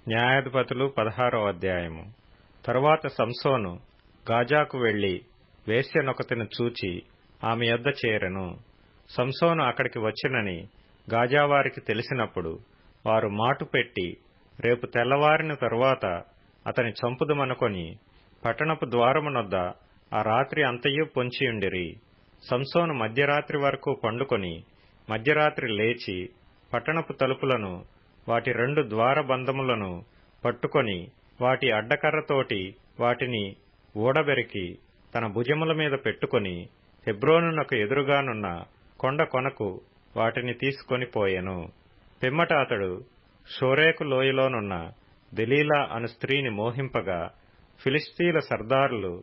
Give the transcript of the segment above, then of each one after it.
న్యాయాధిపతులు 16వ అధ్యాయము. తరువాత సంసోను గాజాకు వెళ్లి వేశ్యనొకతిని చూచి ఆమె యొద్ద చేరెను. సంసోను అక్కడికి వచ్చినని గాజావారికి తెలిసినప్పుడు వారు మాటు పెట్టి రేపు తెల్లవారిన తరువాత అతని చంపుదుమనుకొని పట్టణపు ద్వారమునొద్ద ఆ రాత్రి అంతయు పొంచియుండిరి. సంసోను మధ్యరాత్రి వరకు పండుకొని మధ్యరాత్రి లేచి పట్టణపు తలుపులను వాటి 2 ద్వారబంధములను పట్టుకొని వాటి అడ్డకర్రతోటి వాటిని ఊడబెరికి తన భుజముల మీద పెట్టుకొని హెబ్రోనునకు ఎదురుగానున్న కొండ కొనకు వాటిని తీసుకొని పోయెను. పిమ్మట అతడు షోరేకు లోయలోనున్న దెలీలా అను స్త్రీని మోహింపగా ఫిలిష్తీయుల సర్దారులు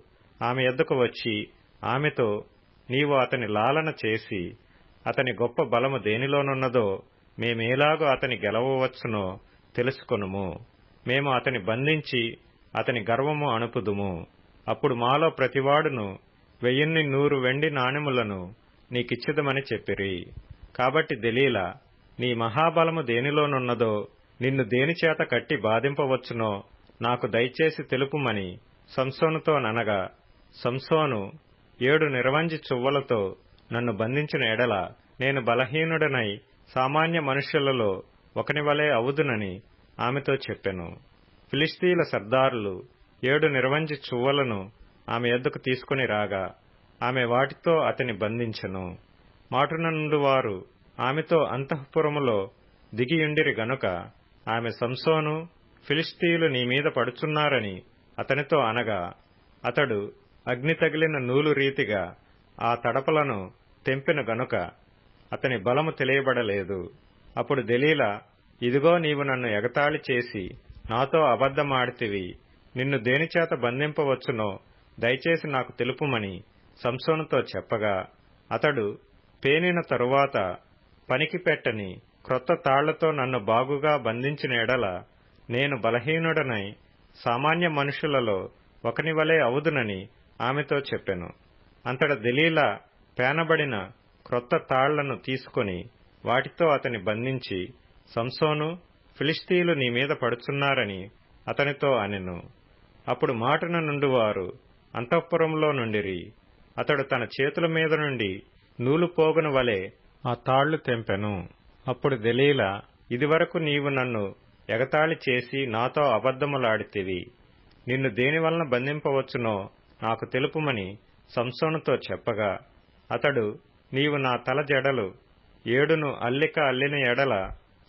ఆమె యొద్దకు వచ్చి ఆమెతో, నీవు అతని లాలన చేసి అతని గొప్ప బలము దేనిలోనున్నదో మేమేలాగో అతని గెలవవచ్చునో తెలుసుకొనుము. మేము అతని బంధించి అతని గర్వము అణుపుదుము. అప్పుడు మాలో ప్రతివాడును 1100 వెండి నాణెములను నీకిచ్చిదమని చెప్పిరి. కాబట్టి దెలీలా, నీ మహాబలము దేనిలోనున్నదో నిన్ను దేనిచేత కట్టి బాధింపవచ్చునో నాకు దయచేసి తెలుపుమని సంసోనుతో ననగా, సంసోను 7 నిరవంజి చువ్వలతో నన్ను బంధించిన ఎడల నేను బలహీనుడనై సామాన్య మనుష్యులలో ఒకని వలె అవుదునని ఆమెతో చెప్పెను. ఫిలిష్తీయుల సర్దారులు 7 నిరవంజి చువ్వలను ఆమె యొద్దకు తీసుకుని రాగా ఆమె వాటితో అతని బంధించెను. మాటున నుండి వారు ఆమెతో అంతఃపురములో దిగియుండిరి గనుక ఆమె సంసోను, ఫిలిష్తీయులు నీ మీద పడుచున్నారని అతనితో అనగా అతడు అగ్ని తగిలిన నూలు రీతిగా ఆ తడపలను తెంపిన గనుక అతని బలము తెలియబడలేదు. అప్పుడు దెలీలా, ఇదిగో నీవు నన్ను ఎగతాళి చేసి నాతో అబద్ధమాడితివి. నిన్ను దేనిచేత బంధింపవచ్చునో దయచేసి నాకు తెలుపుమని సంసోనుతో చెప్పగా అతడు, పేనిన తరువాత పనికి పెట్టని క్రొత్త తాళ్లతో నన్ను బాగుగా బంధించిన ఎడల నేను బలహీనుడనై సామాన్య మనుషులలో ఒకని వలె అవుదునని ఆమెతో చెప్పెను. అంతట దెలీలా పేనబడిన క్రొత్త తాళ్లను తీసుకొని వాటితో అతని బంధించి, సంసోను, ఫిలిష్తీయులు నీ మీద పడుచున్నారని అతనితో అనెను. అప్పుడు మాటున నుండి వారు అంతఃపురంలో నుండిరి. అతడు తన చేతుల మీద నుండి నూలు పోగున వలె ఆ తాళ్లు తెంపెను. అప్పుడు దెలీలా, ఇదివరకు నీవు నన్ను ఎగతాళి చేసి నాతో అబద్ధములాడితివి. నిన్ను దేనివలన బంధింపవచ్చునో నాకు తెలుపుమని సంసోనుతో చెప్పగా అతడు, నీవు నా తల జడలు 7 అల్లిక అల్లిన ఎడల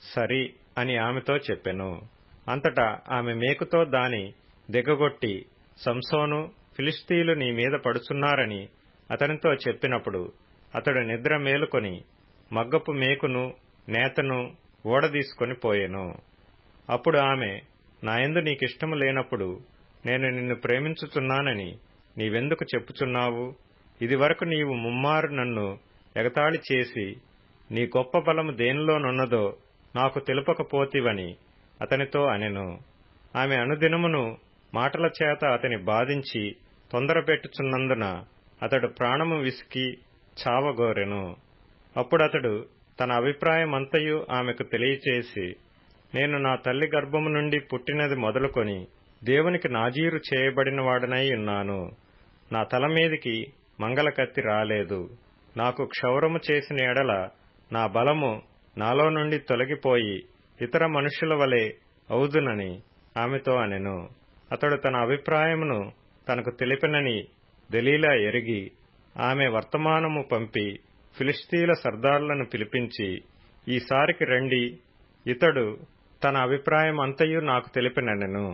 సరి అని ఆమెతో చెప్పెను. అంతటా ఆమె మేకుతో దాని దిగగొట్టి, సంసోను, ఫిలిష్తీయులు నీ మీద పడుచున్నారని అతనితో చెప్పినప్పుడు అతడు నిద్ర మేలుకొని మగ్గపు మేకును నేతను ఊడదీసుకొని పోయెను. అప్పుడు ఆమె, నాయందు నీకిష్టము లేనప్పుడు నేను నిన్ను ప్రేమించుచున్నానని నీవెందుకు చెప్పుచున్నావు? ఇదివరకు నీవు ముమ్మారు నన్ను ఎగతాళి చేసి నీ గొప్ప బలము దేనిలోనున్నదో నాకు తెలుపకపోతివని అతనితో అనెను. ఆమె అనుదినమును మాటల చేత అతని బాధించి తొందరపెట్టుచున్నందున అతడు ప్రాణము విసికి చావగోరెను. అప్పుడతడు తన అభిప్రాయమంతయు ఆమెకు తెలియచేసి, నేను నా తల్లి గర్భము నుండి పుట్టినది మొదలుకొని దేవునికి నాజీరు చేయబడినవాడనై ఉన్నాను. నా తల మీదికి మంగళకత్తి రాలేదు. నాకు క్షౌరము చేసిన ఎడల నా బలము నాలో నుండి తొలగిపోయి ఇతర మనుష్యుల వలె అవుదునని ఆమెతో అనెను. అతడు తన అభిప్రాయమును తనకు తెలిపినని దెలీలా ఎరిగి ఆమె వర్తమానము పంపి ఫిలిష్తీయుల సర్దారులను పిలిపించి, ఈసారికి రండి, ఇతడు తన అభిప్రాయం అంతయు నాకు తెలిపిననెను.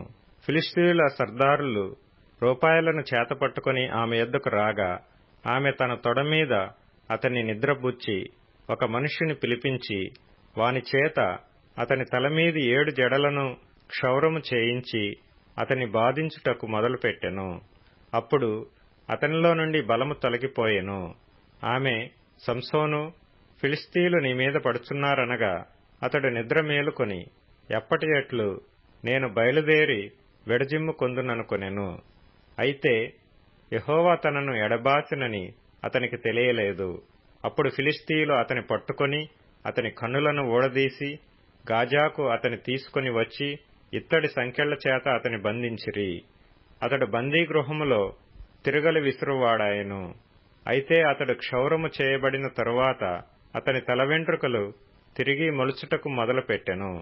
ఫిలిష్తీయుల సర్దారులు రూపాయలను చేతపట్టుకుని ఆమె యొద్దకు రాగా ఆమె తన తొడ మీద అతన్ని నిద్రబుచ్చి ఒక మనుష్యుని పిలిపించి వాని చేత అతని తలమీది 7 జడలను క్షౌరము చేయించి అతని బాధించుటకు మొదలుపెట్టెను. అప్పుడు అతనిలో నుండి బలము తొలగిపోయెను. ఆమె, సంసోను, ఫిలిష్తీయులు నీ మీద పడుచున్నారనగా అతడు నిద్ర మేలుకొని ఎప్పటి ఎట్లు నేను బయలుదేరి వెడజిమ్ము కొందుననుకొనెను. అయితే యెహోవా తనను ఎడబాసినని అతనికి తెలియలేదు. అప్పుడు ఫిలిష్తీయులు అతని పట్టుకొని అతని కన్నులను ఊడదీసి గాజాకు అతని తీసుకుని వచ్చి ఇత్తడి సంకెళ్ల చేత అతని బంధించిరి. అతడు బందీగృహములో తిరగలి విసురువాడాయెను. అయితే అతడు క్షౌరము చేయబడిన తరువాత అతని తల వెంట్రుకలు తిరిగి మొలుచుటకు మొదలుపెట్టెను.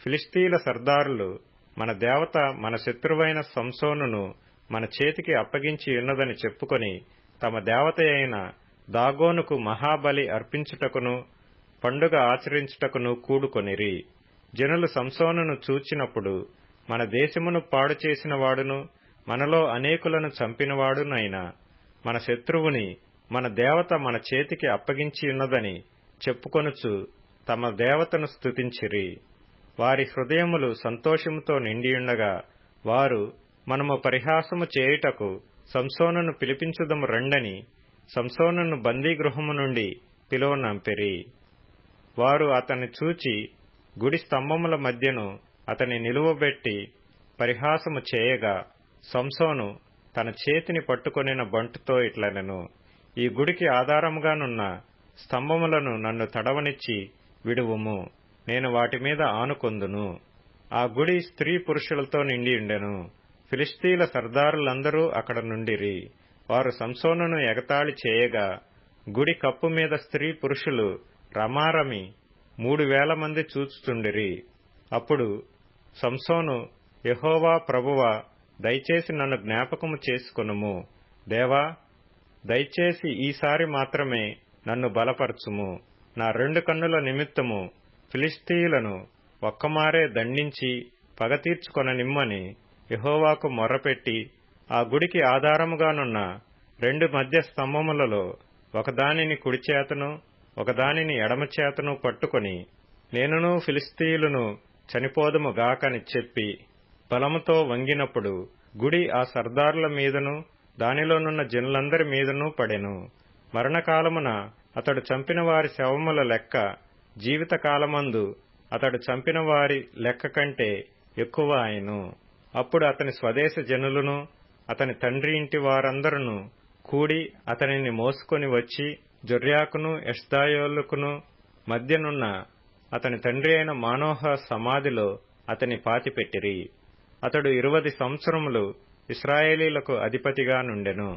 ఫిలిష్తీయుల సర్దారులు, మన దేవత మన శత్రువైన సంసోనును మన చేతికి అప్పగించి ఉన్నదని చెప్పుకొని తమ దేవత అయిన దాగోనుకు మహాబలి అర్పించుటకును పండుగ ఆచరించుటకును కూడుకొనిరి. జనులు సంసోనును చూచినప్పుడు, మన దేశమును పాడు చేసిన వాడును మనలో అనేకులను చంపినవాడునైన మన శత్రువుని మన దేవత మన చేతికి అప్పగించి ఉన్నదని చెప్పుకొనుచు తమ దేవతను స్తుతించిరి. వారి హృదయములు సంతోషముతో నిండియుండగా వారు, మనము పరిహాసము చేయుటకు సంసోనును పిలిపించుదము రండని సంసోనును బందీగృహము నుండి పిలువనంపిరి. వారు అతన్ని చూచి గుడి స్తంభముల మధ్యను అతని నిలువబెట్టి పరిహాసము చేయగా, సంసోను తన చేతిని పట్టుకొనిన బంటుతో ఇట్లనెను, ఈ గుడికి ఆధారముగానున్న స్తంభములను నన్ను తడవనిచ్చి విడువుము, నేను వాటి మీద ఆనుకొందును. ఆ గుడి స్త్రీ పురుషులతో నిండియుండెను. ఫిలిష్తీయుల సర్దారులందరూ అక్కడ నుండిరి. వారు సంసోనును ఎగతాళి చేయగా గుడి కప్పు మీద స్త్రీ పురుషులు రమారమి 3,000 మంది చూచుచుండిరి. అప్పుడు సంసోను, యెహోవా ప్రభువా, దయచేసి నన్ను జ్ఞాపకము చేసుకొనుము. దేవా, దయచేసి ఈసారి మాత్రమే నన్ను బలపరచుము. నా 2 కన్నుల నిమిత్తము ఫిలిష్తీయులను ఒక్కమారే దండించి పగ తీర్చుకొననిమ్మని యెహోవాకు మొర్రపెట్టి, ఆ గుడికి ఆధారముగానున్న 2 మధ్య స్తంభములలో ఒకదానిని కుడిచేతను ఒకదానిని ఎడమచేతను పట్టుకొని నేనును ఫిలిష్తీయులను చనిపోదుము గాకని చెప్పి బలముతో వంగినప్పుడు గుడి ఆ సర్దారుల మీదను దానిలోనున్న జనులందరి మీదనూ పడెను. మరణకాలమున అతడు చంపిన వారి శవముల లెక్క జీవితకాలమందు అతడు చంపిన వారి లెక్క కంటే ఎక్కువ ఆయను. అప్పుడు అతని స్వదేశ జనులను అతని తండ్రి ఇంటి వారందరూ కూడి అతనిని మోసుకొని వచ్చి జొర్యాకును ఎష్తాయోలుకును మధ్యనున్న అతని తండ్రి అయిన మానోహ సమాధిలో అతని పాతిపెట్టిరి. అతడు 20 సంవత్సరములు ఇశ్రాయేలీలకు అధిపతిగా నుండెను.